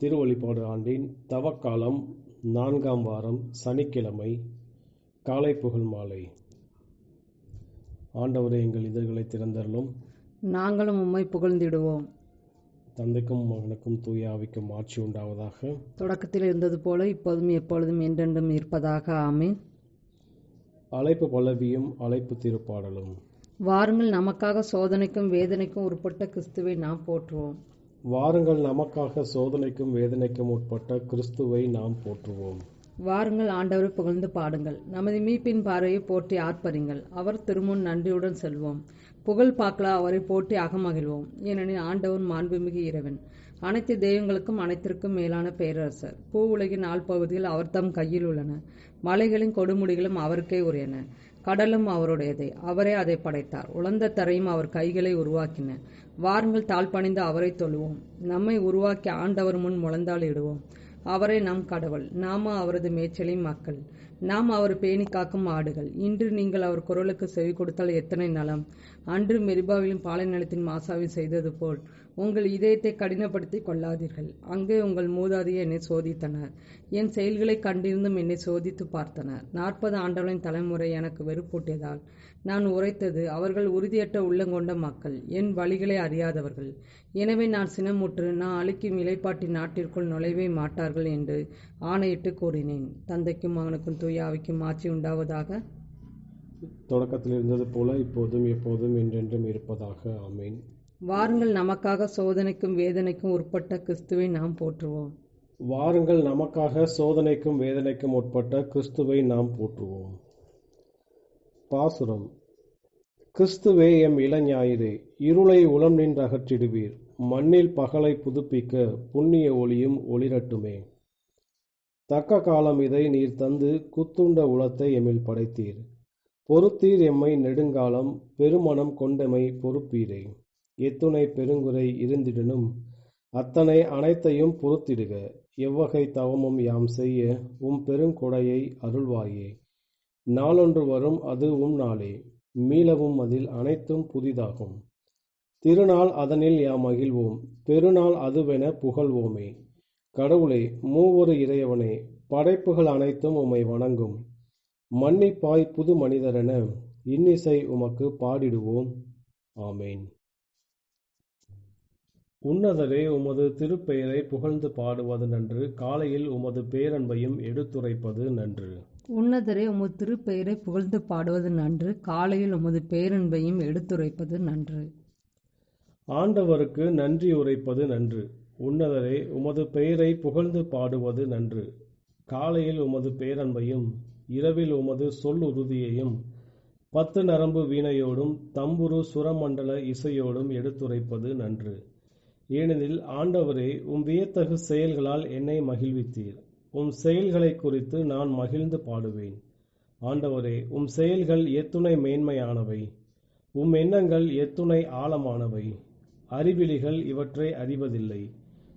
திருவழிபாடு ஆண்டின் தவக்காலம் 4ஆம் வாரம் சனிக்கிழமை காலை புகழ் மாலை. ஆண்டவரே, எங்கள் இதழ்களை திறந்தருளும், நாங்களும் உம்மை புகழ்ந்திடுவோம். தந்தைக்கும் மகனுக்கும் தூய ஆவிக்கும் ஆட்சி உண்டாவதாக. தொடக்கத்தில் இருந்தது போல இப்போதும் எப்பொழுதும் என்றென்றும் இருப்பதாக. ஆமென். அழைப்பு பல்லவியும் அழைப்பு திருப்பாடலும். வாருங்கள், நமக்காக சோதனைக்கும் வேதனைக்கும் உட்பட்ட கிறிஸ்துவை நாம் போற்றுவோம். வாருங்கள், நமக்காக சோதனைக்கும் வேதனைக்கும் உட்பட்ட கிறிஸ்துவை நாம் போற்றுவோம். வாருங்கள், ஆண்டவரை புகழ்ந்து பாடுங்கள். நமது மீட்பின் பார்வையை போற்றி ஆர்ப்பரிங்கள். அவர் திருமுன் நன்றியுடன் செல்வோம். புகழ் பாக்களா அவரை போற்றி அகமகிழ்வோம். ஏனெனில் ஆண்டவர் மாண்புமிகு இறைவன், அனைத்து தெய்வங்களுக்கும் அனைத்திற்கும் மேலான பேரரசர். பூ உலகின் ஆழ்பகுதிகள் அவர் தம் கையில் உள்ளன. மலைகளின் கொடுமுடிகளும் அவருக்கே உரியன. கடலும் அவருடையதே, அவரே அதை படைத்தார். உலர்ந்த தரையும் அவர் கைகளை உருவாக்கின. வாருங்கள், தாழ்பணிந்து அவரை தொழுவோம். நம்மை உருவாக்கி ஆண்டவர் முன் முழந்தாள் இடுவோம். அவரே நம் கடவுள், நாம அவரது மேய்ச்சலின் மக்கள். நாம் அவர் பேணி காக்கும் ஆடுகள். இன்று நீங்கள் அவர் குரலுக்கு செவி கொடுத்தால் எத்தனை நலம். அன்று மெரிபாவிலும் பாலை நிலத்தின் மாசாவில் செய்தது போல் உங்கள் இதயத்தை கடினப்படுத்திக் கொள்ளாதீர்கள். அங்கே உங்கள் மூதாதையர் என்னை சோதித்தனர். என் செயல்களை கண்டிருந்தும் என்னை சோதித்து பார்த்தனர். 40 ஆண்டுகளின் தலைமுறை எனக்கு வெறுப்பூட்டியதால் நான் உரைத்தது, அவர்கள் உறுதியற்ற உள்ளங்கொண்ட மக்கள், என் வழிகளை அறியாதவர்கள். எனவே நான் சினமுற்று, நான் அழிக்கும் இலைப்பாட்டின் நாட்டிற்குள் நுழைவே மாட்டார்கள் என்று ஆணையிட்டு கூறினேன். தந்தைக்கும் மகனுக்கும் தூய ஆவிக்கும் ஆட்சி உண்டாவதாக. தொடக்கத்தில் இருந்தது போல இப்போதும் எப்போதும் என்றென்றும் இருப்பதாக. ஆமீன். வாருங்கள், நமக்காக சோதனைக்கும் வேதனைக்கும் உட்பட்ட கிறிஸ்துவை நாம் போற்றுவோம். வாருங்கள், நமக்காக சோதனைக்கும் வேதனைக்கும் உட்பட்ட கிறிஸ்துவை நாம் போற்றுவோம். பாசுரம். கிறிஸ்துவே எம் இளஞாயிறே, இருளை உளம் நின்று அகற்றிடுவீர். மண்ணில் பகலை புதுப்பிக்க புண்ணிய ஒளியும் ஒளிரட்டுமே. தக்க காலம் இதை நீர் தந்து குத்துண்ட உளத்தை எம்மில் படைத்தீர். பொறுத்தீர் எம்மை நெடுங்காலம், பெருமனம் கொண்டமை பொறுப்பீரே. எத்துணை பெருங்குறை இருந்திடனும் அத்தனை அனைத்தையும் பொறுத்திடுக. எவ்வகை தவமும் யாம் செய்ய உம் பெருங்கொடையை அருள்வாயே. நாளொன்று வரும், அது உம் நாளே. மீளவும் அதில் அனைத்தும் புதிதாகும். திருநாள் அதனில் யாம் மகிழ்வோம், பெருநாள் அதுவென புகழ்வோமே. கடவுளே, மூவொரு இறையவனே, படைப்புகள் அனைத்தும் உம்மை வணங்கும். மன்னிப்பாய் புது மனிதரென இன்னிசை உமக்கு பாடிடுவோம். ஆமேன். உன்னதரே, உமது திருப்பெயரை புகழ்ந்து பாடுவது நன்று. காலையில் உமது பேரன்பையும் எடுத்துரைப்பது நன்று. உன்னதரே, உமது திருப்பெயரை புகழ்ந்து பாடுவது நன்று. காலையில் உமது பேரன்பையும் எடுத்துரைப்பது நன்று. ஆண்டவருக்கு நன்றி உரைப்பது நன்று. உன்னதரே, உமது பெயரை புகழ்ந்து பாடுவது நன்று. காலையில் உமது பேரன்பையும் இரவில் உமது சொல் உறுதியையும் 10 நரம்பு வீணையோடும் தம்புரு சுரமண்டல இசையோடும் எடுத்துரைப்பது நன்று. ஏனெனில் ஆண்டவரே, உம் வியத்தகு செயல்களால் என்னை மகிழ்வித்தீர். உம் செயல்களை குறித்து நான் மகிழ்ந்து பாடுவேன். ஆண்டவரே, உம் செயல்கள் எத்துணை மேன்மையானவை. உம் எண்ணங்கள் எத்துணை ஆழமானவை. அறிவிலிகள் இவற்றை அறிவதில்லை,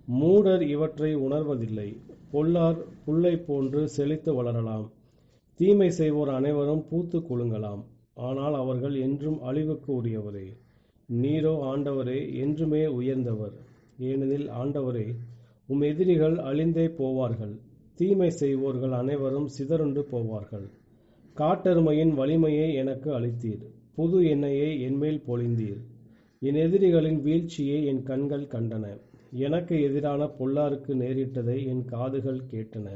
மூடர் இவற்றை உணர்வதில்லை. பொல்லார் புல்லை போன்று செழித்து வளரலாம், தீமை செய்வோர் அனைவரும் பூத்து குலுங்கலாம். ஆனால் அவர்கள் என்றும் அழிவுக்கு உரியவரே. நீரோ ஆண்டவரே என்றுமே உயர்ந்தவர். ஏனெனில் ஆண்டவரே, உம் எதிரிகள் அழிந்தே போவார்கள். தீமை செய்வோர்கள் அனைவரும் சிதறுண்டு போவார்கள். காட்டெருமையின் வலிமையை எனக்கு அளித்தீர். புது எண்ணெயை என்மேல் பொழிந்தீர். என் எதிரிகளின் வீழ்ச்சியை என் கண்கள் கண்டன. எனக்கு எதிரான பொல்லாருக்கு நேரிட்டதை என் காதுகள் கேட்டன.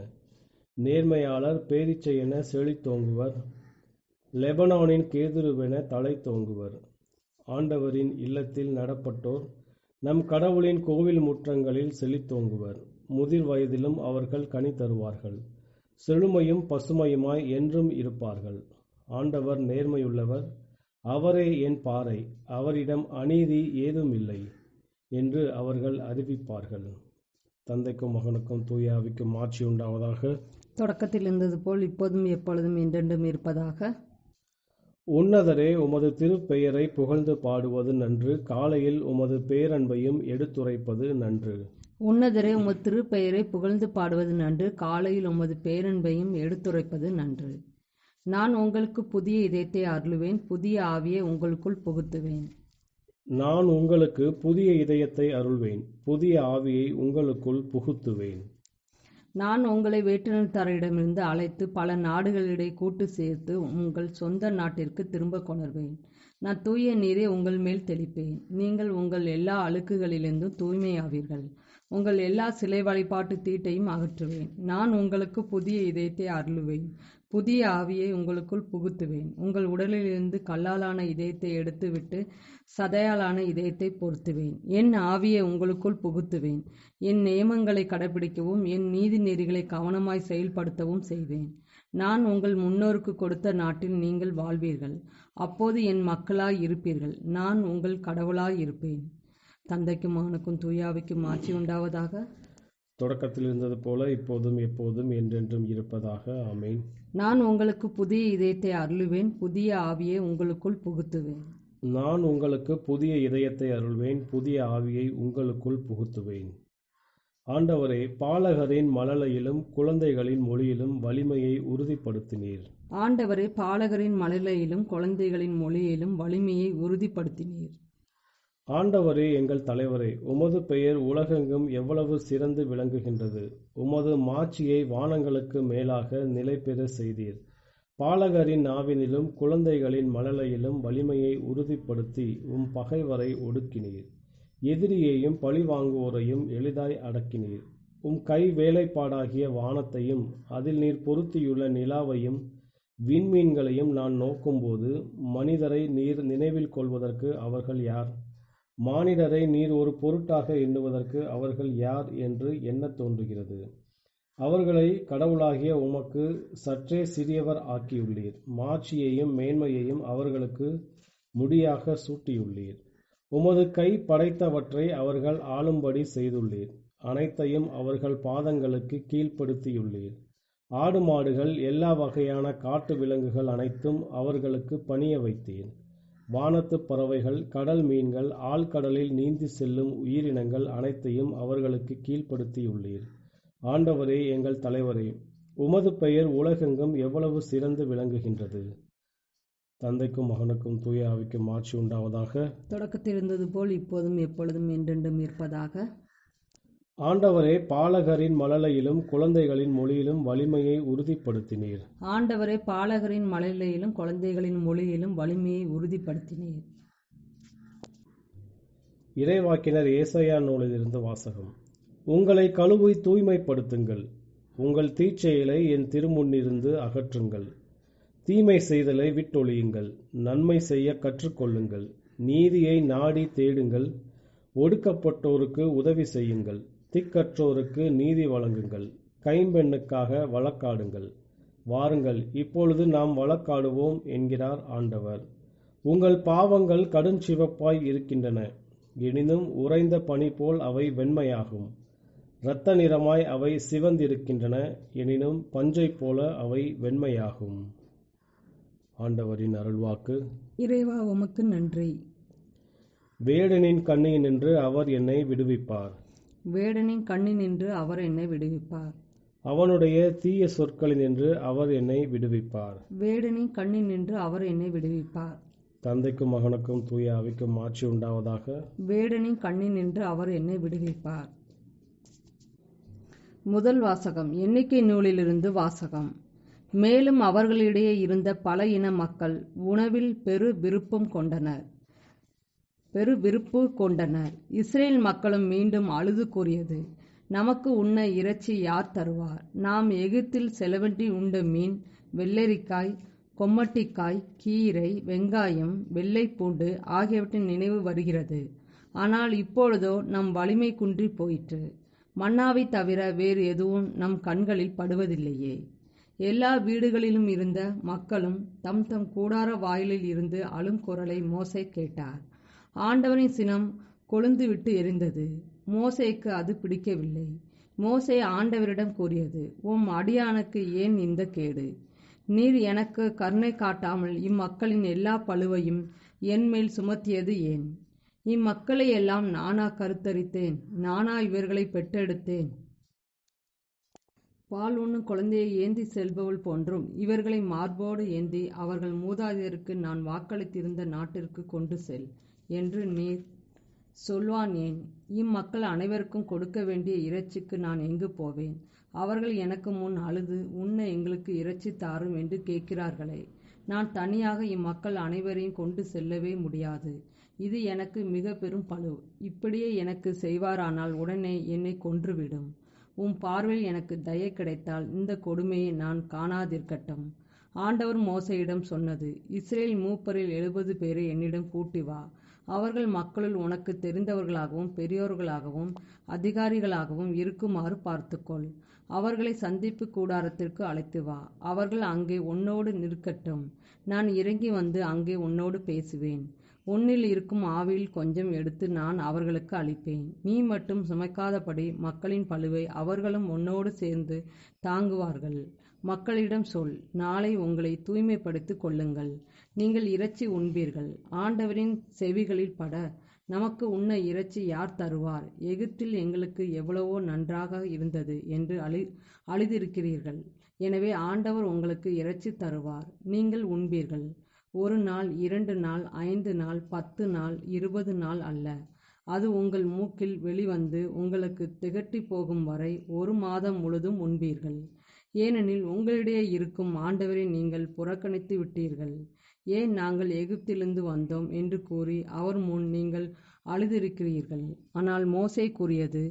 நேர்மையாளர் பேரீச்சையென செழித்தோங்குவர், லெபனானின் கேதுருவென தலை தோங்குவர். ஆண்டவரின் இல்லத்தில் நடப்பட்டோர் நம் கடவுளின் கோவில் முற்றங்களில் செழித்தோங்குவர். முதிர் வயதிலும் அவர்கள் கனி தருவார்கள். செழுமையும் பசுமையுமாய் என்றும் இருப்பார்கள். ஆண்டவர் நேர்மையுள்ளவர், அவரே என் பாறை, அவரிடம் அநீதி ஏதும் இல்லை என்று அவர்கள் அறிவிப்பார்கள். தந்தைக்கும் மகனுக்கும் தூய ஆவிக்கும் ஆட்சி உண்டாவதாக. தொடக்கத்தில் இருந்தது போல் இப்போதும் எப்பொழுதும் என்றென்றும் இருப்பதாக. உன்னதரே, உமது திருப்பெயரை புகழ்ந்து பாடுவது நன்று. காலையில் உமது பேரன்பையும் எடுத்துரைப்பது நன்று. உன்னதரே, உமது திருப்பெயரை புகழ்ந்து பாடுவது நன்று. காலையில் உமது பேரன்பையும் எடுத்துரைப்பது நன்று. நான் உங்களுக்கு புதிய இதயத்தை அருளுவேன், புதிய ஆவியை உங்களுக்குள் புகுத்துவேன். நான் உங்களுக்கு புதிய இதயத்தை அருள்வேன், புதிய ஆவியை உங்களுக்குள் புகுத்துவேன். நான் உங்களை வேற்றினத்தாரிடமிருந்து அழைத்து பல நாடுகளிடையே கூட்டு சேர்த்து உங்கள் சொந்த நாட்டிற்கு திரும்ப கொணர்வேன். நான் தூய நீரை உங்கள் மேல் தெளிப்பேன். நீங்கள் உங்கள் எல்லா அழுக்குகளிலிருந்தும் தூய்மையாவீர்கள். உங்கள் எல்லா சிலை வழிபாட்டு தீட்டையும் அகற்றுவேன். நான் உங்களுக்கு புதிய இதயத்தை அருளுவேன், புதிய ஆவியை உங்களுக்குள் புகுத்துவேன். உங்கள் உடலிலிருந்து கல்லாலான இதயத்தை எடுத்துவிட்டு சதையாலான இதயத்தை பொருத்துவேன். என் ஆவியை உங்களுக்குள் புகுத்துவேன். என் நியமங்களை கடைபிடிக்கவும் என் நீதி நெறிகளை கவனமாய் செயல்படுத்தவும் செய்வேன். நான் உங்கள் முன்னோருக்கு கொடுத்த நாட்டில் நீங்கள் வாழ்வீர்கள். அப்போது என் மக்களாய் இருப்பீர்கள். நான் உங்கள் கடவுளாய் இருப்பேன். தந்தைக்கும் மகனுக்கும் தூய ஆவிக்கும் ஆட்சி உண்டாவதாக. தொடக்கத்தில் இருந்தது போல இப்போதும் எப்போதும் என்றென்றும் இருப்பதாக. ஆமென். நான் உங்களுக்கு புதிய இதயத்தை அருளுவேன், புதிய ஆவியை உங்களுக்குள் புகுத்துவேன். நான் உங்களுக்கு புதிய இதயத்தை அருள்வேன், புதிய ஆவியை உங்களுக்குள் புகுத்துவேன். ஆண்டவரே, பாலகரின் மழலையிலும் குழந்தைகளின் மொழியிலும் வலிமையை உறுதிப்படுத்தினீர். ஆண்டவரே, பாலகரின் மழலையிலும் குழந்தைகளின் மொழியிலும் வலிமையை உறுதிப்படுத்தினீர். ஆண்டவரே, எங்கள் தலைவரே, உமது பெயர் உலகெங்கும் எவ்வளவு சிறந்து விளங்குகின்றது. உமது மாட்சியை வானங்களுக்கு மேலாக நிலைபெற செய்தீர். பாலகரின் நாவினிலும் குழந்தைகளின் மழலையிலும் வலிமையை உறுதிப்படுத்தி உம் பகைவரை ஒடுக்கினீர். எதிரியையும் பழிவாங்குவோரையும் எளிதாய் அடக்கினீர். உம் கை வேலைப்பாடாகிய வானத்தையும் அதில் நீர் பொருத்தியுள்ள நிலாவையும் விண்மீன்களையும் நான் நோக்கும்போது, மனிதரை நீர் நினைவில் கொள்வதற்கு அவர்கள் யார்? மானிடரை நீர் ஒரு பொருட்டாக எண்ணுவதற்கு அவர்கள் யார் என்று எண்ணத் தோன்றுகிறது. அவர்களை கடவுளாகிய உமக்கு சற்றே சிறியவர் ஆக்கியுள்ளீர். மாட்சியையும் மேன்மையையும் அவர்களுக்கு முடியாக சூட்டியுள்ளீர். உமது கை படைத்தவற்றை அவர்கள் ஆளும்படி செய்துள்ளீர். அனைத்தையும் அவர்கள் பாதங்களுக்கு கீழ்ப்படுத்தியுள்ளீர். ஆடு மாடுகள், எல்லா வகையான காட்டு விலங்குகள் அனைத்தும் அவர்களுக்கு பணிய வைத்தீர். வானத்து பறவைகள், கடல் மீன்கள், ஆழ்கடலில் நீந்தி செல்லும் உயிரினங்கள் அனைத்தையும் அவர்களுக்கு கீழ்ப்படுத்தியுள்ளீர். ஆண்டவரே, எங்கள் தலைவரே, உமது பெயர் உலகெங்கும் எவ்வளவு சிறந்து விளங்குகின்றது. தந்தைக்கும் மகனுக்கும் தூய ஆவிக்கும் ஆட்சி உண்டாவதாக. தொடக்கத்தில் இருந்தது போல் இப்போதும் எப்பொழுதும் என்றென்றும் இருப்பதாக. ஆண்டவரே, பாலகரின் மழலையிலும் குழந்தைகளின் மொழியிலும் வலிமையை உறுதிப்படுத்தினீர். ஆண்டவரே, பாலகரின் மழலையிலும் குழந்தைகளின் மொழியிலும் வலிமையை உறுதிப்படுத்தினீர். இறைவாக்கினர் ஏசாயா நூலிலிருந்து வாசகம். உங்களை கழுவி தூய்மைப்படுத்துங்கள். உங்கள் தீச்செயலை என் திருமுன்னிருந்து அகற்றுங்கள். தீமை செய்தலை விட்டொழியுங்கள். நன்மை செய்ய கற்றுக்கொள்ளுங்கள். நீதியை நாடி தேடுங்கள். ஒடுக்கப்பட்டோருக்கு உதவி செய்யுங்கள். திக்கற்றோருக்கு நீதி வழங்குங்கள். கைம்பெண்ணுக்காக வழக்காடுங்கள். வாருங்கள், இப்பொழுது நாம் வழக்காடுவோம் என்கிறார் ஆண்டவர். உங்கள் பாவங்கள் கடுஞ்சிவப்பாய் இருக்கின்றன, எனினும் உறைந்த பனி போல் அவை வெண்மையாகும். இரத்த நிறமாய் அவை சிவந்திருக்கின்றன, எனினும் பஞ்சை போல அவை வெண்மையாகும். ஆண்டவரின் அருள்வாக்கு. இறைவா, உமக்கு நன்றி. வேடனின் கண்ணினின்று அவர் என்னை விடுவிப்பார். வேடனின் கண்ணினின்று அவர் என்னை விடுவிப்பார். அவனுடைய தீய சொற்களினின்று அவர் என்னை விடுவிப்பார். வேடனின் கண்ணினின்று அவர் என்னை விடுவிப்பார். தந்தைக்கும் மகனுக்கும் தூய ஆவிக்கும் ஆட்சி உண்டாவதாக. வேடனின் கண்ணினின்று அவர் என்னை விடுவிப்பார். முதல் வாசகம். எண்ணிக்கை நூலிலிருந்து வாசகம். மேலும் அவர்களிடையே இருந்த பல இன மக்கள் உணவில் பெரு விருப்பு கொண்டனர். இஸ்ரேல் மக்களும் மீண்டும் அழுது கூறியது, நமக்கு உண்ண இறைச்சி யார் தருவார்? நாம் எகிப்தில் செலவன்றி உண்ட மீன், வெள்ளரிக்காய், கொம்மட்டிக்காய், கீரை, வெங்காயம், வெள்ளைப்பூண்டு ஆகியவற்றின் நினைவு வருகிறது. ஆனால் இப்பொழுதோ நம் வலிமை குன்றி போயிற்று. மன்னாவை தவிர வேறு எதுவும் நம் கண்களில் படுவதில்லையே. எல்லா வீடுகளிலும் இருந்த மக்களும் தம் தம் கூடார வாயிலில் இருந்து அழும் குரலை மோசே கேட்டார். ஆண்டவரின் சினம் கொழுந்துவிட்டு எரிந்தது. மோசேக்கு அது பிடிக்கவில்லை. மோசே ஆண்டவரிடம் கூறியது, உம் அடியானுக்கு ஏன் இந்த கேடு? நீர் எனக்கு கருணை காட்டாமல் இம்மக்களின் எல்லா பழுவையும் என்மேல் சுமத்தியது ஏன்? இம்மக்களை எல்லாம் நானா கருத்தரித்தேன்? நானா இவர்களை பெற்றெடுத்தேன்? பால் உண்ணும் குழந்தையை ஏந்தி செல்பவள் போன்றும் இவர்களை மார்போடு ஏந்தி அவர்கள் மூதாதையருக்கு நான் வாக்களித்திருந்த நாட்டிற்கு கொண்டு செல் என்று நீ சொல்வான் ஏன்? இம்மக்கள் அனைவருக்கும் கொடுக்க வேண்டிய இறைச்சிக்கு நான் எங்கு போவேன்? அவர்கள் எனக்கு முன் அழுது, உண்ண எங்களுக்கு இறைச்சி தாரும் என்று கேட்கிறார்களே. நான் தனியாக இம்மக்கள் அனைவரையும் கொண்டு செல்லவே முடியாது. இது எனக்கு மிக பெரும் பளு. இப்படியே எனக்கு செய்வாரானால் உடனே என்னை கொன்றுவிடும். உம் பார்வையில் எனக்கு தயை கிடைத்தால் இந்த கொடுமையை நான் காணாதிருக்கட்டும். ஆண்டவர் மோசேயிடம் சொன்னது, இஸ்ரேல் மூப்பரில் 70 பேரை என்னிடம் கூட்டி வா. அவர்கள் மக்களுள் உனக்கு தெரிந்தவர்களாகவும் பெரியோர்களாகவும் அதிகாரிகளாகவும் இருக்குமாறு பார்த்துக்கொள். அவர்களை சந்திப்பு கூடாரத்திற்கு அழைத்து வா. அவர்கள் அங்கே உன்னோடு நிற்கட்டும். நான் இறங்கி வந்து அங்கே உன்னோடு பேசுவேன். உன்னில் இருக்கும் ஆவியில் கொஞ்சம் எடுத்து நான் அவர்களுக்கு அளிப்பேன். நீ மட்டும் சுமைக்காதபடி மக்களின் பளுவை அவர்களும் உன்னோடு சேர்ந்து தாங்குவார்கள். மக்களிடம் சொல், நாளை உங்களை தூய்மைப்படுத்திக் கொள்ளுங்கள். நீங்கள் இறைச்சி உண்பீர்கள். ஆண்டவரின் செவிகளில் பட, நமக்கு உண்ண இறைச்சி யார் தருவார்? எகிப்தில் எங்களுக்கு எவ்வளவோ நன்றாக இருந்தது என்று அழுதிருக்கிறீர்கள். எனவே ஆண்டவர் உங்களுக்கு இறைச்சி தருவார். நீங்கள் உண்பீர்கள். 1 நாள், 2 நாள், 5 நாள், 10 நாள், 20 நாள் அல்ல. அது உங்கள் மூக்கில் வெளிவந்து உங்களுக்கு திகட்டி போகும் வரை 1 மாதம் முழுதும் உண்பீர்கள். ஏனெனில் உங்களிடையே இருக்கும் ஆண்டவரை நீங்கள் புறக்கணித்து விட்டீர்கள். ஏன் நாங்கள் எகிப்திலிருந்து வந்தோம் என்று கூறி அவர் முன் நீங்கள் அழுதிருக்கிறீர்கள். ஆனால் மோசே கூறியது,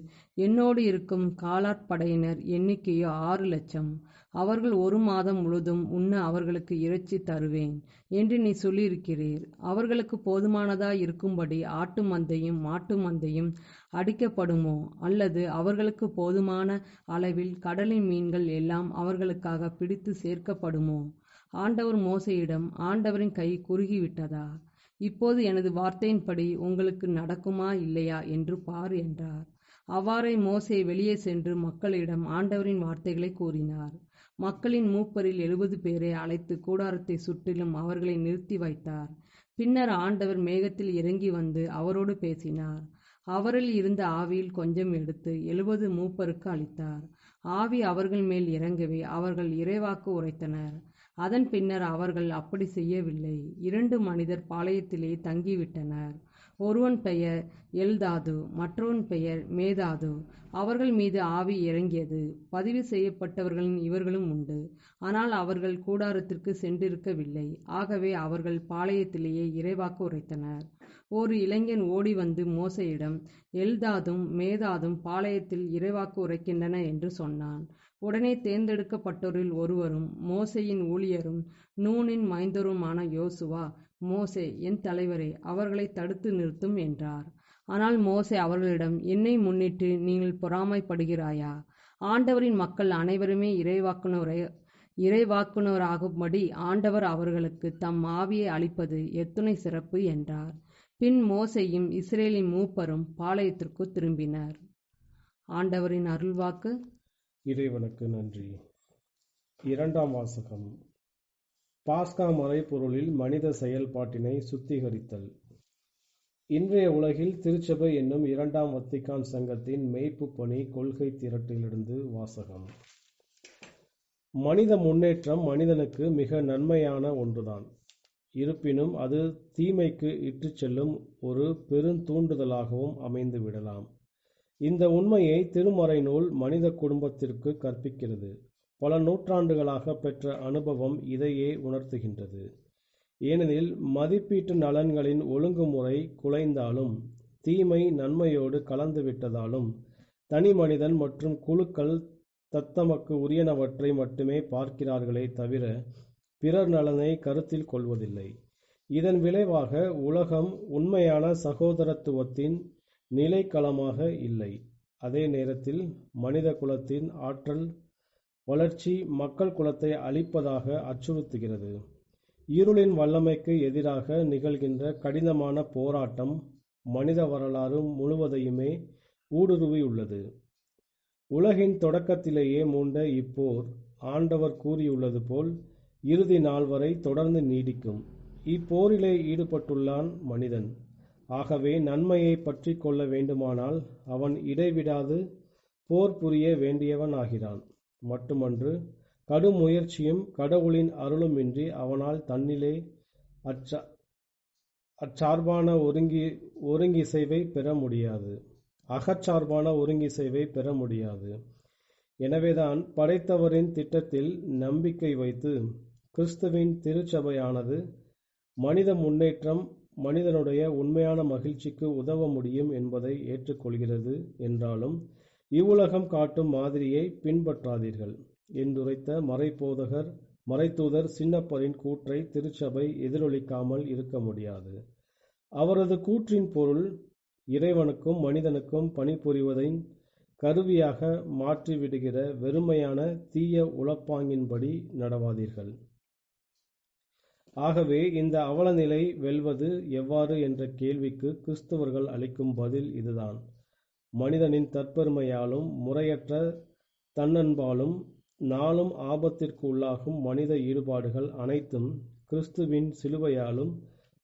என்னோடு இருக்கும் காலாட்படையினர் எண்ணிக்கையோ 6 லட்சம். அவர்கள் 1 மாதம் முழுதும் உண்ண அவர்களுக்கு இறைச்சி தருவேன் என்று நீ சொல்லியிருக்கிறீர். அவர்களுக்கு போதுமானதாய் இருக்கும்படி ஆட்டு மந்தையும் மாட்டு மந்தையும் அடிக்கப்படுமோ? அல்லது அவர்களுக்கு போதுமான அளவில் கடலின் மீன்கள் எல்லாம் அவர்களுக்காக பிடித்து சேர்க்கப்படுமோ? ஆண்டவர் மோசேயிடம், ஆண்டவரின் கை குறுகிவிட்டதா? இப்போது எனது வார்த்தையின்படி உங்களுக்கு நடக்குமா இல்லையா என்று பார் என்றார். அவ்வாறே மோசே வெளியே சென்று மக்களிடம் ஆண்டவரின் வார்த்தைகளை கூறினார். மக்களின் மூப்பரில் 70 பேரை அழைத்து கூடாரத்தை சுற்றிலும் அவர்களை நிறுத்தி வைத்தார். பின்னர் ஆண்டவர் மேகத்தில் இறங்கி வந்து அவரோடு பேசினார். அவரில் இருந்த ஆவியில் கொஞ்சம் எடுத்து 70 மூப்பருக்கு அளித்தார். ஆவி அவர்கள் மேல் இறங்கவே அவர்கள் இறைவாக்கு உரைத்தனர். அதன் பின்னர் அவர்கள் அப்படி செய்யவில்லை. 2 மனிதர் பாளையத்திலே தங்கிவிட்டனர். ஒருவன் பெயர் எல்தாது, மற்றவன் பெயர் மேதாது. அவர்கள் மீது ஆவி இறங்கியது. பதிவு செய்யப்பட்டவர்களின் இவர்களும் உண்டு. ஆனால் அவர்கள் கூடாரத்திற்கு சென்றிருக்கவில்லை. ஆகவே அவர்கள் பாளையத்திலேயே இறைவாக்கு உரைத்தனர். ஒரு இளைஞன் ஓடி வந்து மோசேயிடம், எல்தாதும் மேதாதும் பாளையத்தில் இறைவாக்கு உரைக்கின்றன என்று சொன்னான். உடனே தேர்ந்தெடுக்கப்பட்டோரில் ஒருவரும் மோசேயின் ஊழியரும் நூனின் மைந்தருமான யோசுவா, மோசே, என் தலைவரே, அவர்களை தடுத்து நிறுத்தும் என்றார். ஆனால் மோசே அவர்களிடம், என்னை முன்னிட்டு நீங்கள் பொறாமைப்படுகிறாயா? ஆண்டவரின் மக்கள் அனைவருமே இறைவாக்குனராகும்படி ஆண்டவர் அவர்களுக்கு தம் ஆவியை அளிப்பது எத்துணை சிறப்பு என்றார். பின் மோசேயும் இஸ்ரேலின் மூப்பரும் பாளையத்திற்கு திரும்பினர். ஆண்டவரின் அருள்வாக்கு. இறைவனுக்கு நன்றி. 2ஆம் வாசகம். பாஸ்கா மறைபொருளில் மனித செயல்பாட்டினை சுத்திகரித்தல். இன்றைய உலகில் திருச்சபை என்னும் 2ஆம் வத்திக்கான் சங்கத்தின் மெய்ப்பு பணி கொள்கை திரட்டிலிருந்து வாசகம். மனித முன்னேற்றம் மனிதனுக்கு மிக நன்மையான ஒன்றுதான். இருப்பினும் அது தீமைக்கு இட்டுச் செல்லும் ஒரு பெருந்தூண்டுதலாகவும் அமைந்து விடலாம். இந்த உண்மையை திருமறை நூல் மனித குடும்பத்திற்கு கற்பிக்கிறது. பல நூற்றாண்டுகளாக பெற்ற அனுபவம் இதையே உணர்த்துகின்றது. ஏனெனில் மதிப்பீட்டு நலன்களின் ஒழுங்குமுறை குலைந்தாலும், தீமை நன்மையோடு கலந்துவிட்டதாலும், தனி மனிதன் மற்றும் குழுக்கள் தத்தமக்கு உரியனவற்றை மட்டுமே பார்க்கிறார்களே தவிர பிறர் நலனை கருத்தில் கொள்வதில்லை. இதன் விளைவாக உலகம் உண்மையான சகோதரத்துவத்தின் நிலைக்களமாக இல்லை. அதே நேரத்தில் மனித குலத்தின் ஆற்றல் வளர்ச்சி மக்கள் குலத்தை அழிப்பதாக அச்சுறுத்துகிறது. இருளின் வல்லமைக்கு எதிராக நிகழ்கின்ற கடினமான போராட்டம் மனித வரலாறு முழுவதையுமே ஊடுருவியுள்ளது. உலகின் தொடக்கத்திலேயே மூண்ட இப்போர், ஆண்டவர் கூறியுள்ளது போல், இறுதி நாள் வரை தொடர்ந்து நீடிக்கும். இப்போரிலே ஈடுபட்டுள்ளான் மனிதன். ஆகவே நன்மையை பற்றி கொள்ள வேண்டுமானால் அவன் இடைவிடாது போர் புரிய வேண்டியவன் ஆகிறான். மட்டுமன்று, கடும் முயற்சியும் கடவுளின் அருளுமின்றி அவனால் தன்னிலே அச்சார்பான ஒருங்கிசைவை பெற முடியாது. அகச்சார்பான ஒருங்கிசைவை பெற முடியாது. எனவேதான் படைத்தவரின் திட்டத்தில் நம்பிக்கை வைத்து கிறிஸ்துவின் திருச்சபையானது மனித முன்னேற்றம், மனிதனுடைய உண்மையான மகிழ்ச்சிக்கு உதவ முடியும் என்பதை ஏற்றுக்கொள்கிறது. என்றாலும் இவ்வுலகம் காட்டும் மாதிரியை பின்பற்றாதீர்கள் என்றுரைத்த மறைத்தூதர் சின்னப்பரின் கூற்றை திருச்சபை எதிரொலிக்காமல் இருக்க முடியாது. அவரது கூற்றின் பொருள், இறைவனுக்கும் மனிதனுக்கும் பணிபுரிவதின் கருவியாக மாற்றிவிடுகிற வெறுமையான தீய உளப்பாங்கின்படி நடவாதீர்கள். ஆகவே இந்த அவலநிலை வெல்வது எவ்வாறு என்ற கேள்விக்கு கிறிஸ்தவர்கள் அளிக்கும் பதில் இதுதான். மனிதனின் தற்பெருமையாலும் முறையற்ற தன்னன்பாலும் நாளும் ஆபத்திற்கு உள்ளாகும் மனித ஈடுபாடுகள் அனைத்தும் கிறிஸ்துவின் சிலுவையாலும்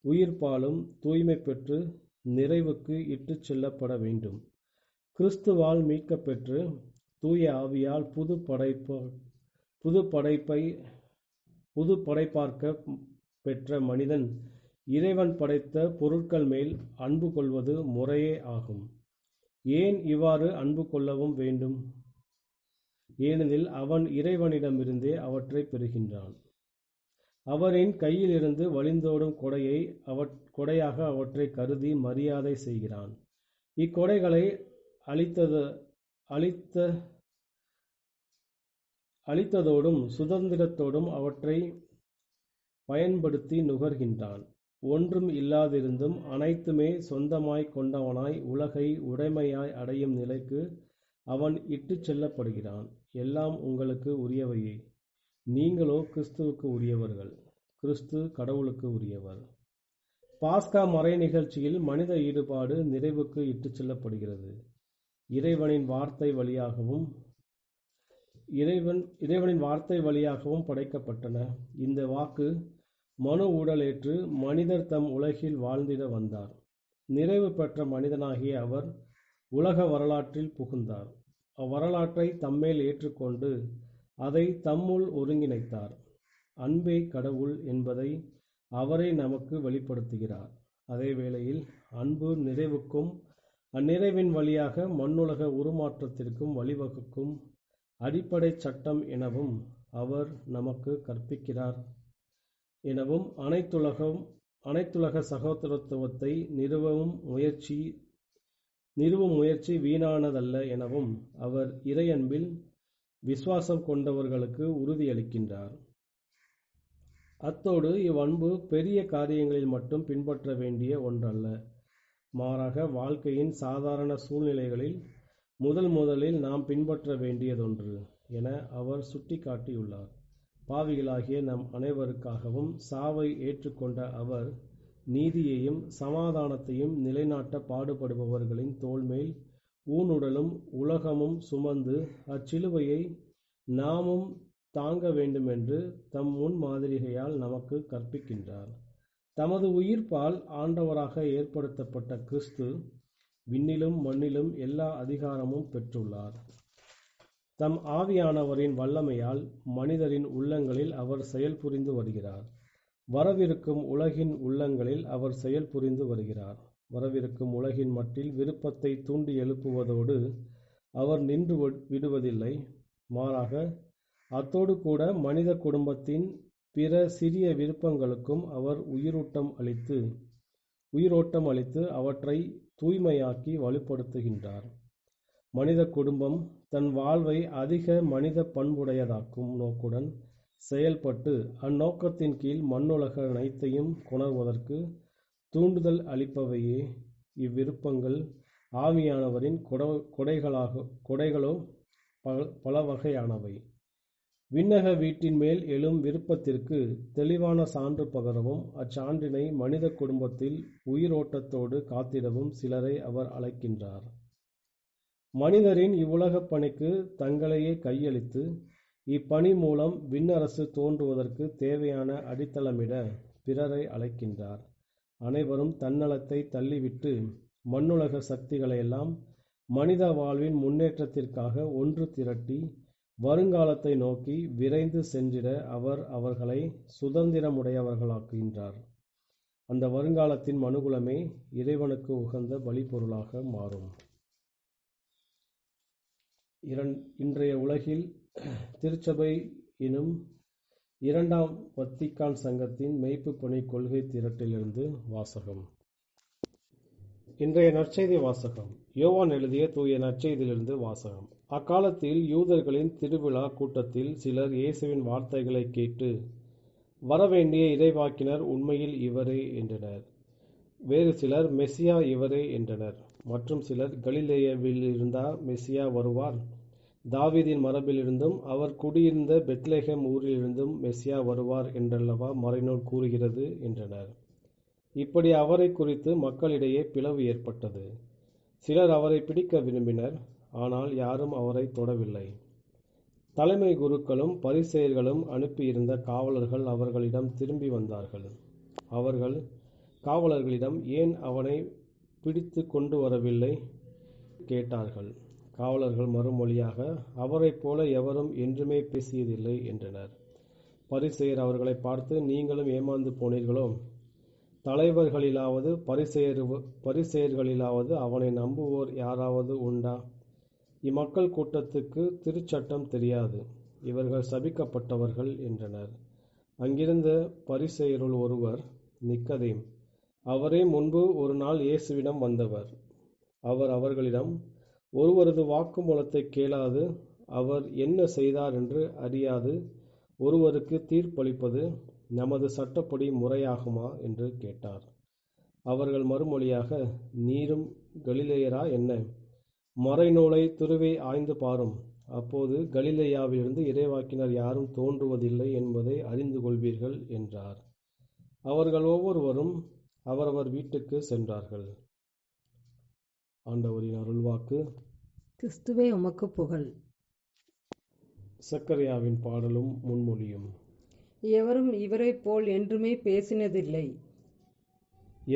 உயிர்ப்பாலும் தூய்மை பெற்று நிறைவுக்கு இட்டுச் செல்லப்பட வேண்டும். கிறிஸ்துவால் மீட்கப்பெற்று தூய ஆவியால் புது படைப்பார்க்க பெற்ற மனிதன் இறைவன் படைத்த பொருட்கள் மேல் அன்பு கொள்வது முறையே ஆகும். ஏன் இவ்வாறு அன்பு கொள்ளவும் வேண்டும்? ஏனெனில் அவன் இறைவனிடமிருந்தே அவற்றை பெறுகின்றான். அவரின் கையிலிருந்து வழிந்தோடும் கொடையாக அவற்றை கருதி மரியாதை செய்கிறான். இக்கொடைகளை அளித்ததோடும் சுதந்திரத்தோடும் அவற்றை பயன்படுத்தி நுகர்கின்றான். ஒன்றும் இல்லாதிருந்தும் அனைத்துமே சொந்தமாய் கொண்டவனாய் உலகை உடைமையாய் அடையும் நிலைக்கு அவன் இட்டுச் செல்லப்படுகிறான். எல்லாம் உங்களுக்கு உரியவையே, நீங்களோ கிறிஸ்துவுக்கு உரியவர்கள், கிறிஸ்து கடவுளுக்கு உரியவர். பாஸ்கா மறை நிகழ்ச்சியில் மனித ஈடுபாடு நிறைவுக்கு இட்டுச் செல்லப்படுகிறது. இறைவனின் வார்த்தை வழியாகவும் படைக்கப்பட்டன. இந்த வாக்கு மனு ஊடலேற்று மனிதர் தம் உலகில் வாழ்ந்திட வந்தார். நிறைவு பெற்ற மனிதனாகிய அவர் உலக வரலாற்றில் புகுந்தார். அவ்வரலாற்றை தம்மேல் ஏற்றுக்கொண்டு அதை தம்முள் ஒருங்கிணைத்தார். அன்பே கடவுள் என்பதை அவரே நமக்கு வெளிப்படுத்துகிறார். அதே வேளையில் அன்பு நிறைவுக்கும் அந்நிறைவின் வழியாக மண்ணுலக உருமாற்றத்திற்கும் வழிவகுக்கும் அடிப்படை சட்டம் எனவும் அவர் நமக்கு கற்பிக்கிறார் எனவும் அனைத்துலக சகோதரத்துவத்தை நிறுவும் முயற்சி வீணானதல்ல எனவும் அவர் இறையன்பில் விசுவாசம் கொண்டவர்களுக்கு உறுதியளிக்கின்றார். அத்தோடு இவ்வன்பு பெரிய காரியங்களில் மட்டும் பின்பற்ற வேண்டிய ஒன்றல்ல, மாறாக வாழ்க்கையின் சாதாரண சூழ்நிலைகளில் முதலில் நாம் பின்பற்ற வேண்டியதொன்று என அவர் சுட்டிக்காட்டியுள்ளார். பாவிகளாகிய நம் அனைவருக்காகவும் சாவை ஏற்றுக்கொண்ட அவர் நீதியையும் சமாதானத்தையும் நிலைநாட்ட பாடுபடுபவர்களின் தோள்மேல் ஊனுடலும் உலகமும் சுமந்து அச்சிலுவையை நாமும் தாங்க வேண்டுமென்று தம் முன்மாதிரிகையால் நமக்கு கற்பிக்கின்றார். தமது உயிர்ப்பால் ஆண்டவராக ஏற்படுத்தப்பட்ட கிறிஸ்து விண்ணிலும் மண்ணிலும் எல்லா அதிகாரமும் பெற்றுள்ளார். தம் ஆவியானவரின் வல்லமையால் மனிதரின் உள்ளங்களில் அவர் செயல்புரிந்து வருகிறார். வரவிருக்கும் உலகின் உள்ளங்களில் அவர் செயல்புரிந்து வருகிறார். வரவிருக்கும் உலகின் மட்டில் விருப்பத்தை தூண்டி எழுப்புவதோடு அவர் நின்று விடுவதில்லை. மாறாக அத்தோடு கூட மனித குடும்பத்தின் பிற சிறிய விருப்பங்களுக்கும் அவர் உயிரோட்டம் அளித்து அவற்றை தூய்மையாக்கி வலுப்படுத்துகின்றார். மனித குடும்பம் தன் வாழ்வை அதிக மனித பண்புடையதாக்கும் நோக்குடன் செயல்பட்டு அந்நோக்கத்தின் கீழ் மண்ணுலக அனைத்தையும் கொணர்வதற்கு தூண்டுதல் அளிப்பவையே இவ்விருப்பங்கள். ஆவியானவரின் கொடைகளோ பல வகையானவை. விண்ணக வீட்டின் மேல் எழும் விருப்பத்திற்கு தெளிவான சான்று பகரவும் அச்சான்றினை மனித குடும்பத்தில் உயிரோட்டத்தோடு காத்திடவும் சிலரை அவர் அழைக்கின்றார். மனிதரின் இவ்வுலகப் பணிக்கு தங்களையே கையளித்து இப்பணி மூலம் விண்ணரசு தோன்றுவதற்கு தேவையான அடித்தளமிட பிறரை அழைக்கின்றார். அனைவரும் தன்னலத்தை தள்ளிவிட்டு மண்ணுலக சக்திகளையெல்லாம் மனித வாழ்வின் முன்னேற்றத்திற்காக ஒன்று திரட்டி வருங்காலத்தை நோக்கி விரைந்து சென்றிட அவர் அவர்களை சுதந்திரமுடையவர்களாக்குகின்றார். அந்த வருங்காலத்தின் மனுகுலமே இறைவனுக்கு உகந்த பலிபொருளாக மாறும். இன்றைய உலகில் திருச்சபை எனும் இரண்டாம் வத்திக்கான் சங்கத்தின் மெய்ப்பு பணி கொள்கை திரட்டிலிருந்து வாசகம். இன்றைய நற்செய்தி வாசகம் யோவான் எழுதிய தூய நற்செய்தியிலிருந்து வாசகம். அக்காலத்தில் யூதர்களின் திருவிழா கூட்டத்தில் சிலர் இயேசுவின் வார்த்தைகளை கேட்டு, வரவேண்டிய இறைவாக்கினர் உண்மையில் இவரே என்றனர். வேறு சிலர், மெசியா இவரே என்றனர். மற்றும் சிலர், கலிலேயாவில் இருந்தா மெசியா வருவார்? தாவீதின் மரபிலிருந்தும் அவர் குடியிருந்த பெத்லெகேம் ஊரிலிருந்தும் மெசியா வருவார் என்றல்லவா மறைநூல் கூறுகிறது என்றனர். இப்படி அவரை குறித்து மக்களிடையே பிளவு ஏற்பட்டது. சிலர் அவரை பிடிக்க விரும்பினர், ஆனால் யாரும் அவரை தொடவில்லை. தலைமை குருக்களும் பரிசேயர்களும் அனுப்பியிருந்த காவலர்கள் அவர்களிடம் திரும்பி வந்தார்கள். அவர்கள் காவலர்களிடம், ஏன் அவனை பிடித்து கொண்டு வரவில்லை கேட்டார்கள். காவலர்கள் மறுமொழியாக, அவரைப் போல எவரும் என்றுமே பேசியதில்லை என்றனர். பரிசேயர் அவர்களை பார்த்து, நீங்களும் ஏமாந்து போனீர்களோ? தலைவர்களிலாவது பரிசேயர்களிலாவது அவனை நம்புவோர் யாராவது உண்டா? இம்மக்கள் கூட்டத்துக்கு திருச்சட்டம் தெரியாது, இவர்கள் சபிக்கப்பட்டவர்கள் என்றனர். அங்கிருந்த பரிசேயருள் ஒருவர், நிக்கதேம், அவரே முன்பு ஒரு நாள் இயேசுவிடம் வந்தவர். அவர் அவர்களிடம், ஒருவரது வாக்குமூலத்தை கேளாது, அவர் என்ன செய்தார் என்று அறியாது ஒருவருக்கு தீர்ப்பளிப்பது நமது சட்டப்படி முறையாகுமா என்று கேட்டார். அவர்கள் மறுமொழியாக, நீரும் கலிலேயரா என்ன? மறைநூலை துருவி ஆய்ந்து பாரும், அப்போது கலிலேயாவிலிருந்து இறைவாக்கினர் யாரும் தோன்றுவதில்லை என்பதை அறிந்து கொள்வீர்கள் என்றார். அவர்கள் ஒவ்வொருவரும் அவரவர் வீட்டுக்கு சென்றார்கள். ஆண்டவரின் அருள்வாக்கு. கிறிஸ்துவே உமக்கு புகழ். சக்கரியாவின் பாடலும் முன்மொழியும். எவரும் இவரைப் போல் என்றுமே பேசினதில்லை.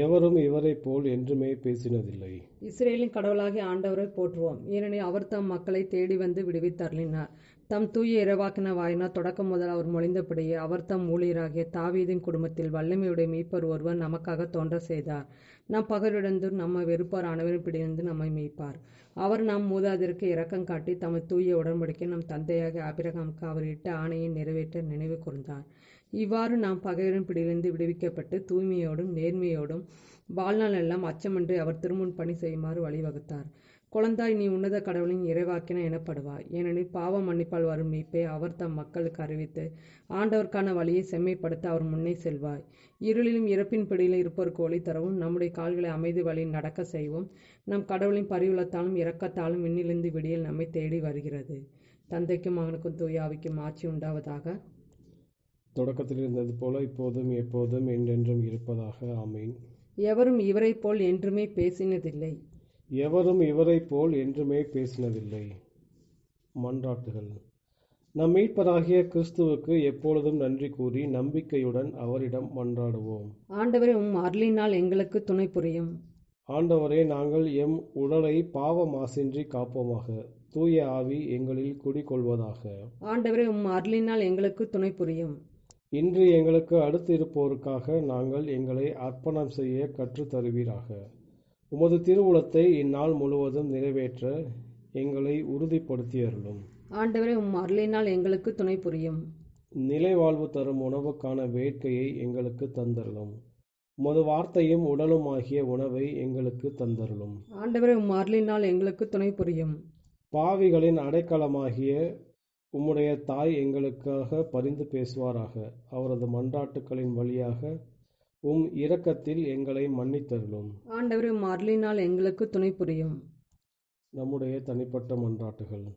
எவரும் இவரைப் போல் என்றுமே பேசினதில்லை. இஸ்ரேலின் கடவுளாகிய ஆண்டவரை போற்றுவோம், ஏனெனில் அவர் தம் மக்களை தேடி வந்து விடுவித்தருளினார். தம் தூய இறைவாக்கின வாயினால் தொடக்கம் முதல் அவர் மொழிந்தபடியே அவர் தம் ஊழியராகிய தாவீதின் குடும்பத்தில் வல்லமையுடைய மீட்பர் ஒருவர் நமக்காக தோன்ற செய்தார். நம் பகைவரிடந்து நம்மை வெறுப்பார் அனைவரும் பிடிந்து நம்மை மீட்பார். அவர் நம் மூதாதையருக்கு இரக்கம் காட்டி தமது தூய உடன்படிக்கை நம் தந்தையாக ஆபிரகாமுக்கு அவர் இட்ட ஆணையை நிறைவேற்ற நினைவு கூர்ந்தார். இவ்வாறு நாம் பகைவரின் பிடியிலிருந்து விடுவிக்கப்பட்டு தூய்மையோடும் நேர்மையோடும் வாழ்நாள் எல்லாம் அச்சமின்றி அவர் திருமுன் பணி செய்யுமாறு வழிவகுத்தார். குழந்தாய், நீ உன்னத கடவுளின் இறைவாக்கின எனப்படுவாய், ஏனெனில் பாவ மன்னிப்பால் வரும் மீட்பை அவர் தம் மக்களுக்கு அறிவித்து ஆண்டவருக்கான வழியை செம்மைப்படுத்த அவர் முன்னே செல்வாய். இருளிலும் இறப்பின் பிடியிலும் இருப்போருக்கு ஒளி தரவும் நம்முடைய கால்களை அமைதி வழியில் நடக்க செய்வோம். நம் கடவுளின் பரிவுள்ளத்தாலும் இரக்கத்தாலும் விண்ணிலிருந்து விடியல் நம்மை தேடி வருகிறது. தந்தைக்கும் மகனுக்கும் தூய ஆவிக்கும் ஆட்சி உண்டாவதாக. தொடக்கத்தில் இருந்தது போல இப்போதும் எப்போதும் என்றென்றும் இருப்பதாக. ஆமீன். எவரும் இவரைப் போல் என்றுமே பேசினதில்லை. எவரும் இவரைப் போல் என்றுமே பேசினதில்லை. மன்றாட்டுகள். நம் மீட்பராகிய கிறிஸ்துவுக்கு எப்பொழுதும் நன்றி கூறி நம்பிக்கையுடன் அவரிடம் மன்றாடுவோம். ஆண்டவரே, உம் அருளினால் எங்களுக்கு துணை புரியும். ஆண்டவரே, நாங்கள் எம் உடலை பாவ மாசின்றி காப்போமாக. தூய ஆவி எங்களில் குடிகொள்வதாக. ஆண்டவரே, உம் அருளினால் எங்களுக்கு துணை புரியும். இன்று எங்களுக்கு அடுத்து இருப்போருக்காக நாங்கள் எங்களை அர்ப்பணம் செய்ய கற்றுத் தருவீராக. உமது திருவுளத்தை இந்நாள் முழுவதும் நிறைவேற்ற எங்களை உறுதிப்படுத்தியருளும். ஆண்டவரே, உம் அருளினால் எங்களுக்கு துணை புரியும். நிலை வாழ்வு தரும் உணவுக்கான வேட்கையை எங்களுக்கு தந்தருளும். உமது வார்த்தையும் உடலும் ஆகிய உணவை எங்களுக்கு தந்தருளும். ஆண்டவரே, உம் அருளினால் எங்களுக்கு துணை புரியும். பாவிகளின் அடைக்கலமாகிய உம்முடைய தாய் எங்களுக்காக பரிந்து பேசுவாராக. அவரது மன்றாட்டுக்களின் வழியாக உம் இரக்கத்தில் எங்களை மன்னித்தருளும். ஆண்டவரே, உம் அருளினால் எங்களுக்கு துணை புரியும். நம்முடைய தனிப்பட்ட மன்றாட்டுகள்.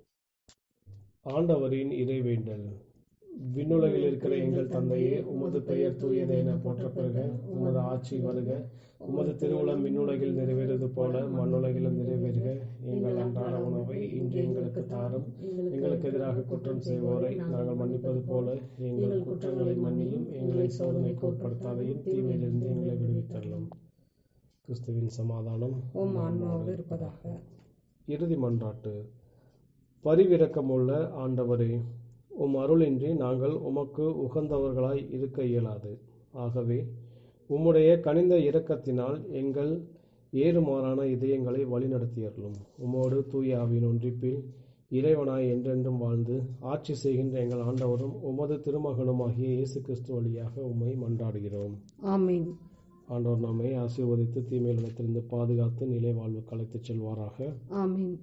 ஆண்டவரின் இறைவேண்டல். விண்ணுலகில் இருக்கிற எங்கள் தந்தையே, உமது பெயர் தூயது என போற்றப் பெறுக. உமது ஆட்சி வருக. உமது திருவுளம் விண்ணுலகில் நிறைவேறுவது போல மண்ணுலகிலும் நிறைவேறுக. எங்கள் அன்றாட உணவை இன்று எங்களுக்கு தாரும். எங்களுக்கு எதிராக குற்றம் செய்வோரை நாங்கள் மன்னிப்பது போல எங்கள் குற்றங்களை மன்னியும். எங்களை சோதனைக்கு உட்படுத்தாதையும் தீமையிலிருந்து எங்களை விடுவித்தருளும். கிறிஸ்துவின் சமாதானம் உம் ஆன்மாவோடு இருப்பதாக. இறுதி மன்றாட்டு. பரிவிரக்கமுள்ள ஆண்டவரே, உம் அருளின்றி நாங்கள் உமக்கு உகந்தவர்களாய் இருக்க இயலாது. ஆகவே உம்முடைய கனிந்த இரக்கத்தினால் எங்கள் ஏறுமாறான இதயங்களை வழிநடத்தியருளும். உம்மோடு தூய ஆவியின் ஒன்றிப்பில் இறைவனாய் என்றென்றும் வாழ்ந்து ஆட்சி செய்கின்ற எங்கள் ஆண்டவரும் உமது திருமகனுமாகிய இயேசு கிறிஸ்து வழியாக உம்மை மன்றாடுகிறோம். ஆமீன். ஆண்டவர் நம்மை ஆசீர்வதித்து தீமையில் இடத்திலிருந்து பாதுகாத்து நிலை வாழ்வுக்கு அழைத்துச் செல்வாராக. ஆமீன்.